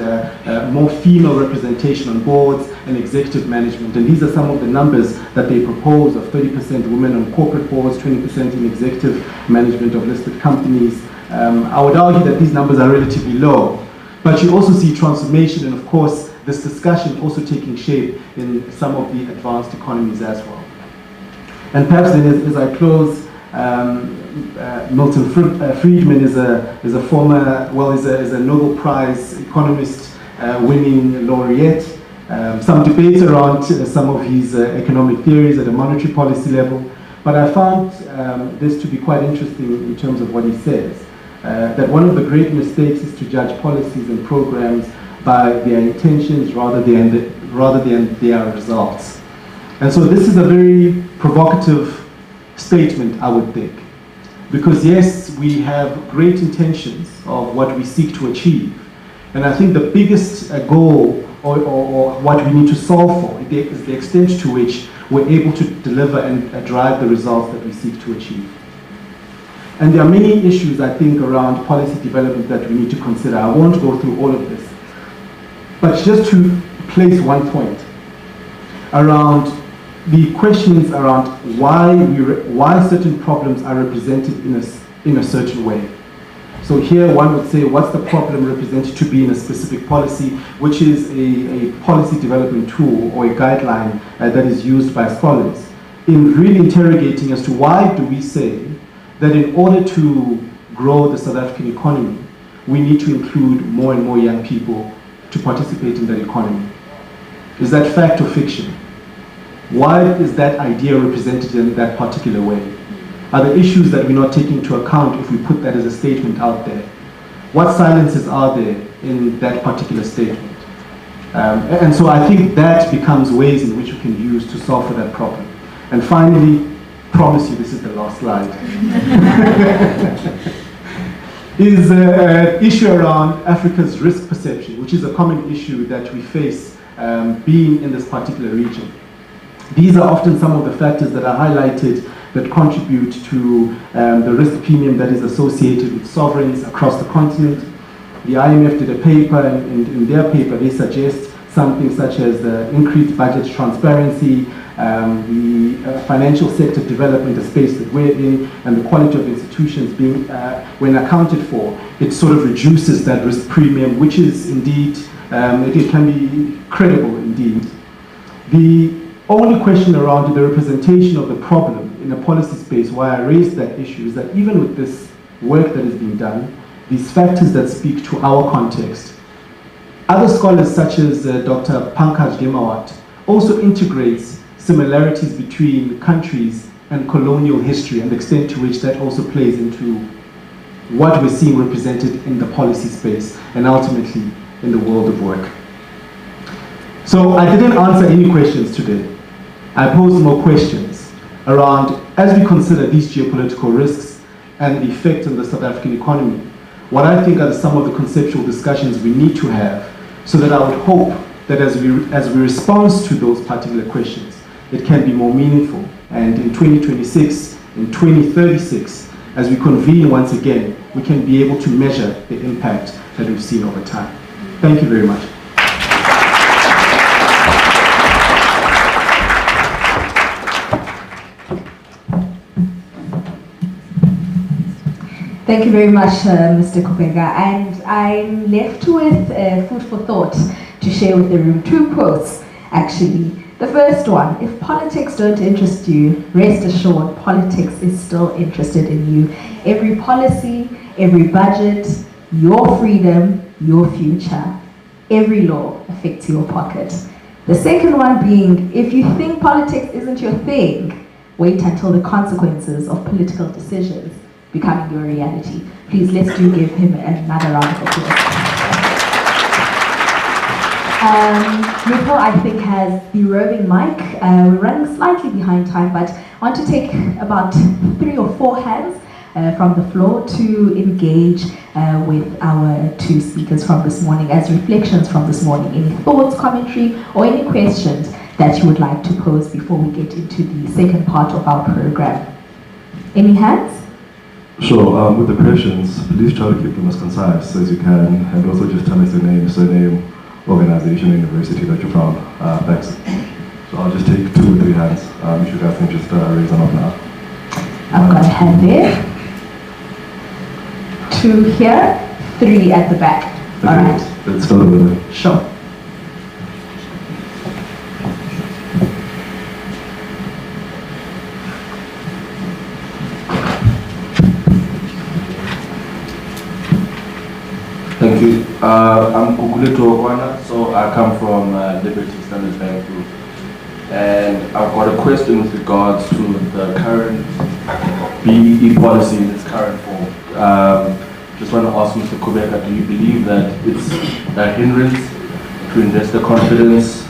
more female representation on boards and executive management. And these are some of the numbers that they propose of 30% women on corporate boards, 20% in executive management of listed companies. I would argue that these numbers are relatively low, but you also see transformation and of course this discussion also taking shape in some of the advanced economies as well. And perhaps then as I close, Milton Friedman is a former, well, is a Nobel Prize economist winning laureate. Some debates around some of his economic theories at a monetary policy level, but I found this to be quite interesting in terms of what he says, that one of the great mistakes is to judge policies and programs by their intentions rather than their results. And so this is a very provocative statement, I would think. Because yes, we have great intentions of what we seek to achieve. And I think the biggest goal or what we need to solve for is the extent to which we're able to deliver and drive the results that we seek to achieve. And there are many issues, I think, around policy development that we need to consider. I won't go through all of this. But just to place one point around the questions around why certain problems are represented in a certain way. So here one would say, what's the problem represented to be in a specific policy, which is a policy development tool or a guideline that is used by scholars in really interrogating as to why do we say that in order to grow the South African economy, we need to include more and more young people to participate in that economy. Is that fact or fiction? Why is that idea represented in that particular way? Are there issues that we're not taking into account if we put that as a statement out there? What silences are there in that particular statement? And so I think that becomes ways in which we can use to solve for that problem. And finally, promise you this is the last slide, is an issue around Africa's risk perception, which is a common issue that we face being in this particular region. These are often some of the factors that are highlighted that contribute to the risk premium that is associated with sovereigns across the continent. The IMF did a paper, and in their paper they suggest something such as the increased budget transparency, the financial sector development, the space that we're in, and the quality of institutions being, when accounted for, it sort of reduces that risk premium, which is indeed, it can be credible indeed. The only question around the representation of the problem in a policy space, why I raised that issue, is that even with this work that is being done, these factors that speak to our context, other scholars such as Dr. Pankaj Gemawat also integrates similarities between countries and colonial history and the extent to which that also plays into what we're seeing represented in the policy space and ultimately in the world of work. So I didn't answer any questions today. I posed more questions around, as we consider these geopolitical risks and the effect on the South African economy, what I think are some of the conceptual discussions we need to have, so that I would hope that as we respond to those particular questions, it can be more meaningful. And in 2026, in 2036, as we convene once again, we can be able to measure the impact that we've seen over time. Thank you very much. Thank you very much, Mr. Kubega. And I'm left with food for thought to share with the room. 2 quotes, actually. The first one: if politics don't interest you, rest assured politics is still interested in you. Every policy, every budget, your freedom, your future, every law affects your pocket. The second one being, if you think politics isn't your thing, wait until the consequences of political decisions becoming your reality. Please, let's do give him another round of applause. Nico, I think, has the roving mic. We're running slightly behind time, but I want to take about 3 or 4 hands from the floor to engage with our 2 speakers from this morning as reflections from this morning. Any thoughts, commentary, or any questions that you would like to pose before we get into the second part of our program? Any hands? Sure, with the questions, please try to keep them as concise as you can, and also just tell us your name, surname, organization, university that you're from. Thanks. So I'll just take 2 or 3 hands. If you guys can just raise them up now. I've got a hand there. 2 here, 3 at the back. Okay, All right. let's start with it. Sure. Thank you. I'm Kukuleto Okwana, so I come from Liberty Standard Bank Group. And I've got a question with regards to the current BEE policy in its current form. Just want to ask Mr. Kubeka, do you believe that it's a hindrance to investor confidence?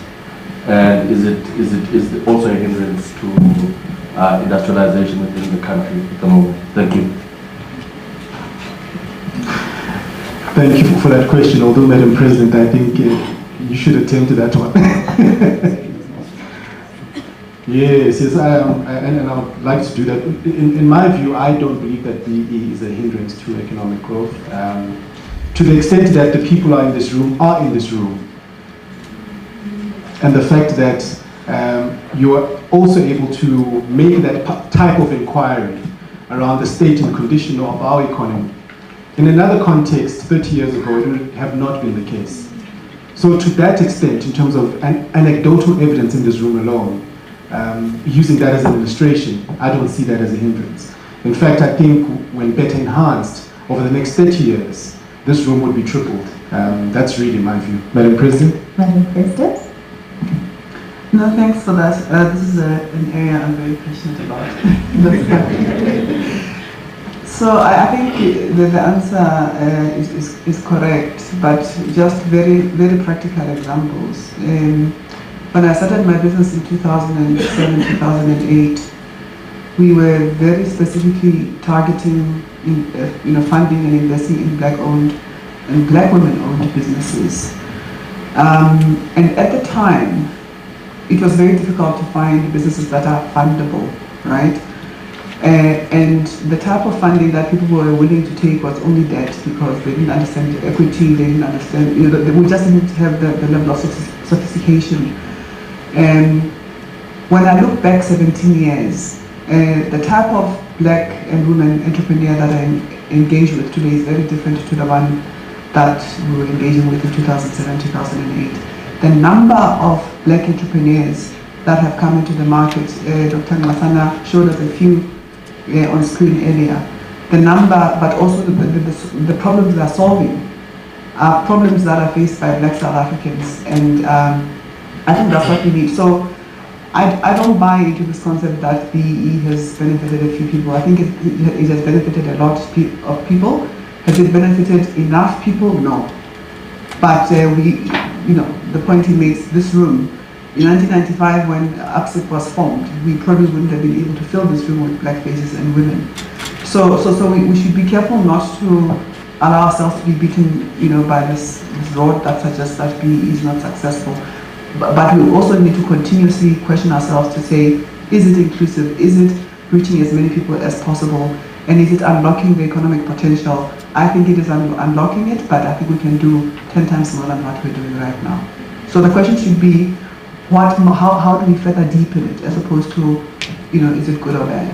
And is it also a hindrance to industrialization within the country at the moment? Thank you. Thank you for that question, although, Madam President, I think you should attend to that one. Yes, and I would like to do that. In my view, I don't believe that BEE is a hindrance to economic growth. To the extent that the people are in this room, and the fact that you are also able to make that type of inquiry around the state and condition of our economy. In another context, 30 years ago, it would have not been the case. So to that extent, in terms of anecdotal evidence in this room alone, using that as an illustration, I don't see that as a hindrance. In fact, I think when better enhanced over the next 30 years, this room would be tripled. That's really my view. Madam President? Madam President? No, thanks for that. This is an area I'm very passionate about. So I think the answer is correct, but just very, very practical examples. When I started my business in 2007, 2008, we were very specifically targeting funding and investing in black-owned and black women-owned businesses. And at the time, it was very difficult to find businesses that are fundable, right? And the type of funding that people were willing to take was only debt, because they didn't understand the equity, they didn't understand, we just didn't have the level of sophistication. And when I look back 17 years, the type of black and women entrepreneur that I engage with today is very different to the one that we were engaging with in 2007, 2008. The number of black entrepreneurs that have come into the market, Dr. Masana showed us a few on screen earlier. The number, but also the problems they are solving are problems that are faced by black South Africans, and I think that's what we need. So I don't buy into this concept that BEE has benefited a few people. I think it has benefited a lot of people. Has it benefited enough people? No. But the point he makes, this room, in 1995 when ABSIP was formed, we probably wouldn't have been able to fill this room with black faces and women. So we should be careful not to allow ourselves to be beaten, by this road that suggests that BEE is not successful. But we also need to continuously question ourselves to say, is it inclusive? Is it reaching as many people as possible? And is it unlocking the economic potential? I think it is unlocking it, but I think we can do 10 times more than what we're doing right now. So the question should be, how do we further deepen it, as opposed to, is it good or bad?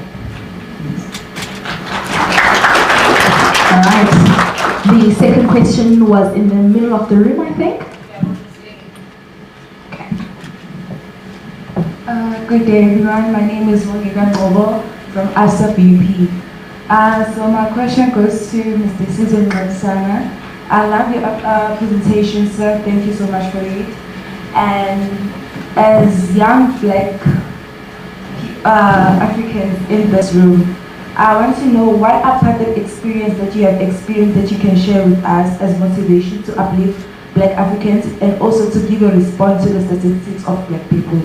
All right. The second question was in the middle of the room, I think. Good day, everyone. My name is Monika Ngobo from ABSIP. So my question goes to Mr. Susan Matsana. I love your presentation, sir. Thank you so much for it. And as young black Africans in this room, I want to know what apartheid experience that you have experienced that you can share with us as motivation to uplift black Africans, and also to give a response to the statistics of black people.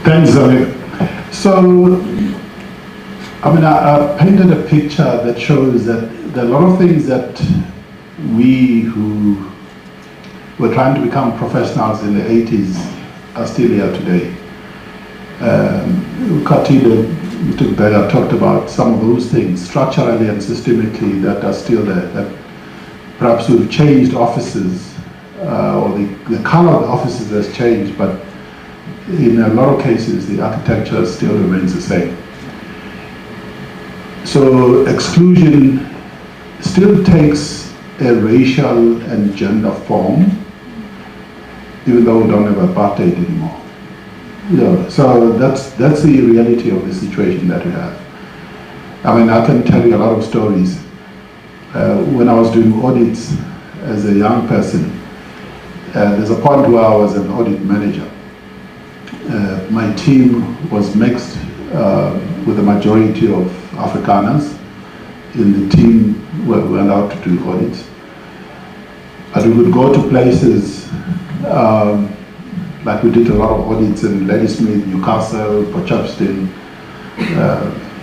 Thanks, Zamir. So, I painted a picture that shows that there are a lot of things that we who were trying to become professionals in the 80s are still here today. Mr. Bega talked about some of those things structurally and systemically that are still there, that perhaps we've changed offices, or the color of the offices has changed, but in a lot of cases the architecture still remains the same. So exclusion still takes a racial and gender form, even though we don't have apartheid anymore. So that's the reality of the situation that we have. I can tell you a lot of stories. When I was doing audits as a young person, there's a point where I was an audit manager. My team was mixed with a majority of Afrikaners in the team where we went out to do audits. And we would go to places like we did a lot of audits in Ladysmith, Newcastle, Potchefstroom,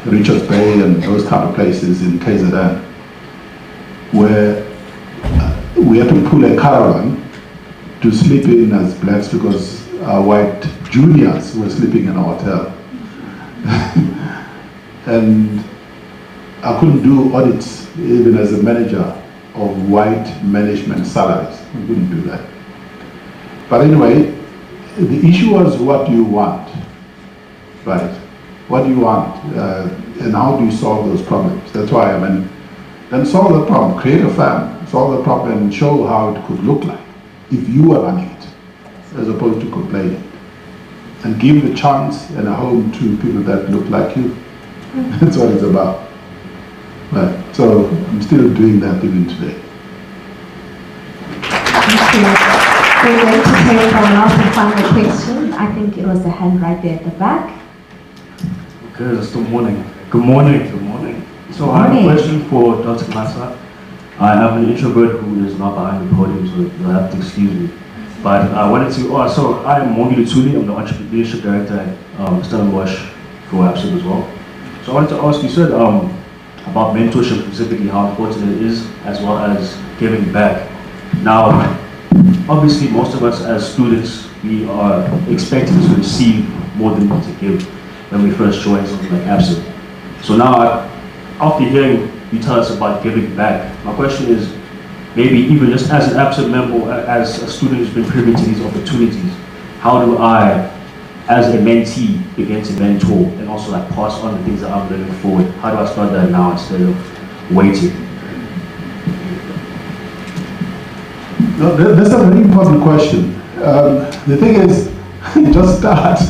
Richards Bay, and those kind of places in KZN, where we had to pull a caravan to sleep in as blacks because our white juniors were sleeping in a hotel. And I couldn't do audits even as a manager of white management salaries. I couldn't do that. But anyway, the issue was, what do you want, right? What do you want, and how do you solve those problems? That's why, then solve the problem, create a firm, solve the problem, and show how it could look like if you were running it, as opposed to complaining. And give a chance and a home to people that look like you. That's what it's about. Right. So I'm still doing that even today. Thank you. We're going to take our last and final question. I think it was the hand right there at the back. Okay, good morning. Good morning. Good morning. So I have a question for Dr. Masa. I am an introvert who is not behind the podium, so you'll have to excuse me. But I wanted to, so I am Mongi Lutuli, I'm the Entrepreneurship Director at Stellenbosch for ABSIP as well. So I wanted to ask, you said about mentorship specifically, how important it is, as well as giving back. Now, obviously most of us as students, we are expected to receive more than to give when we first join something like ABSIP. So now, after hearing you tell us about giving back, my question is, maybe even just as an ABSIP member, as a student who's been privy to these opportunities, how do I, as a mentee, begin to mentor and also like pass on the things that I'm learning forward? How do I start that now instead of waiting? No, that's a very important question. The thing is, just start.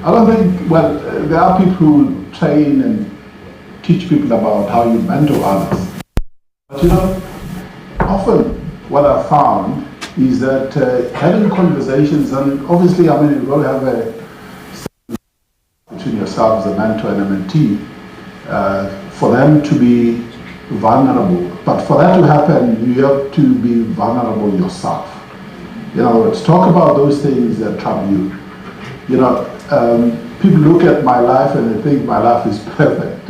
I don't think, well, there are people who train and teach people about how you mentor others. But you know, often what I've found is that having conversations, and obviously, you've got to have a between yourself as a mentor and a mentee, for them to be vulnerable. But for that to happen, you have to be vulnerable yourself. In other words, talk about those things that trouble you. You know, people look at my life and they think my life is perfect.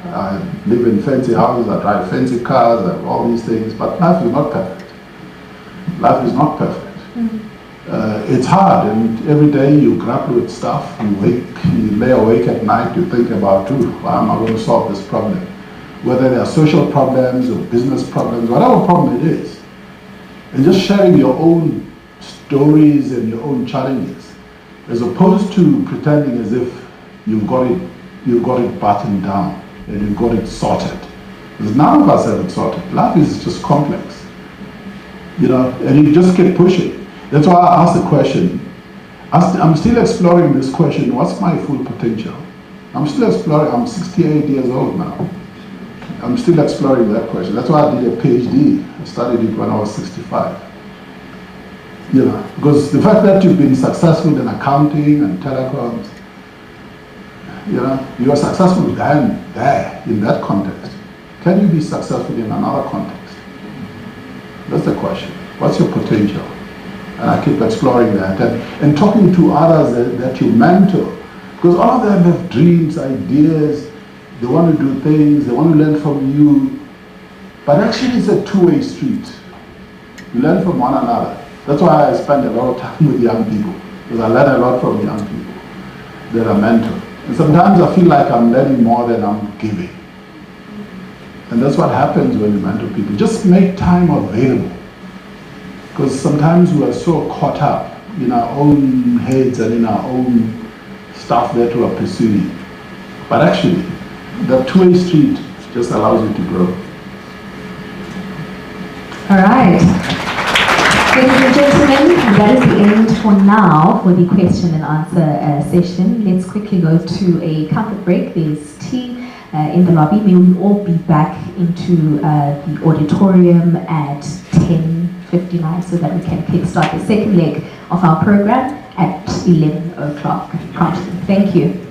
I live in fancy houses, I drive fancy cars, I have all these things, but life is not perfect. Life is not perfect. It's hard, and every day you grapple with stuff, you lay awake at night, you think about, how am I going to solve this problem? Whether they are social problems or business problems, whatever problem it is. And just sharing your own stories and your own challenges, as opposed to pretending as if you've got it buttoned down and you've got it sorted. Because none of us have it sorted. Life is just complex. You know, and you just keep pushing. That's why I asked the question. I'm still exploring this question, what's my full potential? I'm still exploring, I'm 68 years old now. I'm still exploring that question. That's why I did a PhD. I studied it when I was 65. You know, because the fact that you've been successful in accounting and telecoms, you know, you are successful then, there, in that context. Can you be successful in another context? That's the question. What's your potential? And I keep exploring that and talking to others that you mentor. Because all of them have dreams, ideas, they want to do things, they want to learn from you. But actually it's a two-way street. You learn from one another. That's why I spend a lot of time with young people. Because I learn a lot from young people that I mentor. And sometimes I feel like I'm learning more than I'm giving. And that's what happens when you mentor people. Just make time available. Because sometimes we are so caught up in our own heads and in our own stuff that we are pursuing. But actually, the two-way street just allows you to grow. All right. Ladies and gentlemen, that is the end for now for the question and answer session. Let's quickly go to a comfort break. There's tea in the lobby. May we all be back into the auditorium at 10:59 so that we can kickstart the second leg of our program at 11 o'clock. Thank you.